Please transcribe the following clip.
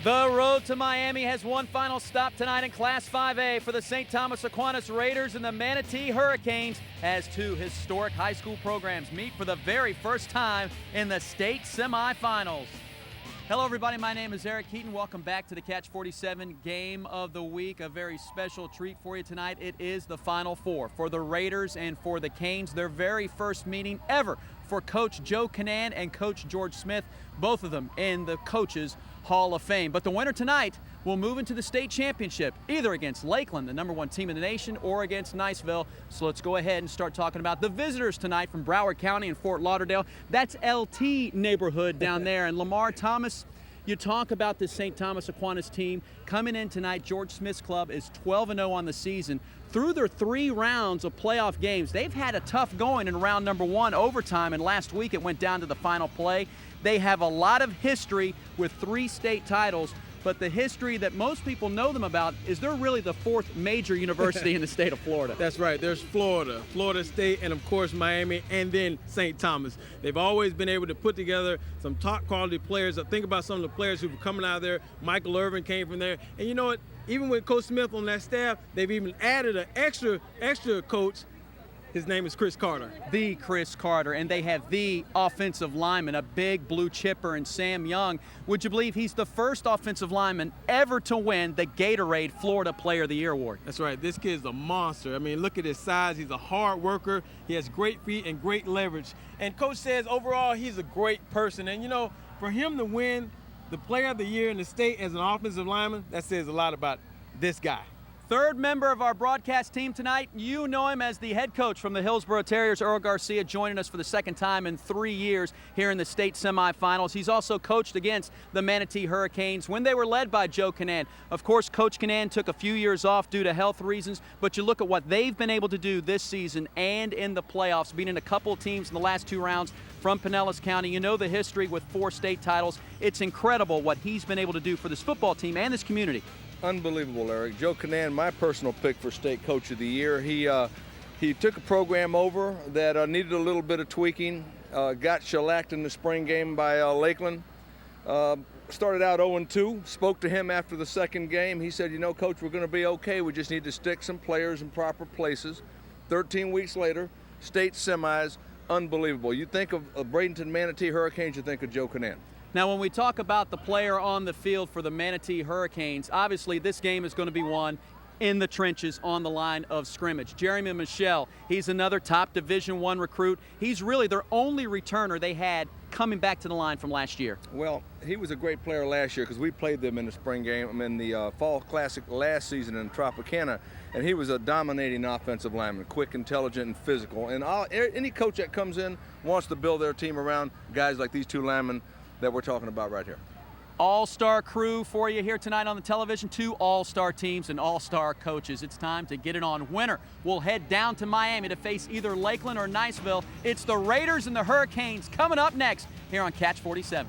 The road to Miami has one final stop tonight in Class 5A for the St. Thomas Aquinas Raiders and the Manatee Hurricanes as two historic high school programs meet for the very first time in the state semifinals. Hello everybody, my name is Eric Keaton. Welcome back to the Catch 47 Game of the Week. A very special treat for you tonight. It is the Final Four for the Raiders and for the Canes. Their very first meeting ever for Coach Joe Keaton and Coach George Smith, both of them in the Coaches Hall of Fame. But the winner tonight will move into the state championship, either against Lakeland, the #1 team in the nation, or against Niceville. So let's go ahead and start talking about the visitors tonight from Broward County and Fort Lauderdale. That's LT neighborhood down there. And Lamar, Thomas, you talk about this St. Thomas Aquinas team coming in tonight. George Smith's club is 12-0 on the season. Through their 3 rounds of playoff games, they've had a tough going in round #1, overtime, and last week it went down to the final play. They have a lot of history with 3 state titles, but the history that most people know them about is they're really the 4th major university in the state of Florida. That's right. There's Florida State, and of course Miami, and then St. Thomas. They've always been able to put together some top quality players. I think about some of the players who were coming out of there. Michael Irvin came from there. And you know what? Even with Coach Smith on that staff, they've even added an extra coach. His name is Chris Carter. The Chris Carter, and they have the offensive lineman, a big blue chipper, and Sam Young. Would you believe he's the first offensive lineman ever to win the Gatorade Florida Player of the Year award? That's right. This kid's a monster. I mean, look at his size. He's a hard worker. He has great feet and great leverage. And Coach says overall he's a great person. And, you know, for him to win the Player of the Year in the state as an offensive lineman, that says a lot about this guy. Third member of our broadcast team tonight, you know him as the head coach from the Hillsborough Terriers, Earl Garcia, joining us for the second time in 3 years here in the state semifinals. He's also coached against the Manatee Hurricanes when they were led by Joe Keaton. Of course, Coach Keaton took a few years off due to health reasons, but you look at what they've been able to do this season and in the playoffs, beating a couple of teams in the last 2 rounds from Pinellas County. You know the history with 4 state titles. It's incredible what he's been able to do for this football team and this community. Unbelievable, Eric. Joe Keaton, my personal pick for State Coach of the Year. He took a program over that needed a little bit of tweaking, got shellacked in the spring game by Lakeland. Started out 0-2, spoke to him after the second game. He said, you know, Coach, we're going to be okay. We just need to stick some players in proper places. 13 weeks later, state semis, unbelievable. You think of Bradenton Manatee Hurricanes, you think of Joe Keaton. Now, when we talk about the player on the field for the Manatee Hurricanes, obviously this game is going to be won in the trenches on the line of scrimmage. Jeremy Michelle, he's another top Division I recruit. He's really their only returner they had coming back to the line from last year. Well, he was a great player last year because we played them in the spring game, in the Fall Classic last season in Tropicana, and he was a dominating offensive lineman, quick, intelligent, and physical. And any coach that comes in wants to build their team around guys like these 2 linemen that we're talking about right here. All-star crew for you here tonight on the television. 2 all-star teams and all-star coaches. It's time to get it on. Winner will head down to Miami to face either Lakeland or Niceville. It's the Raiders and the Hurricanes coming up next here on Catch 47.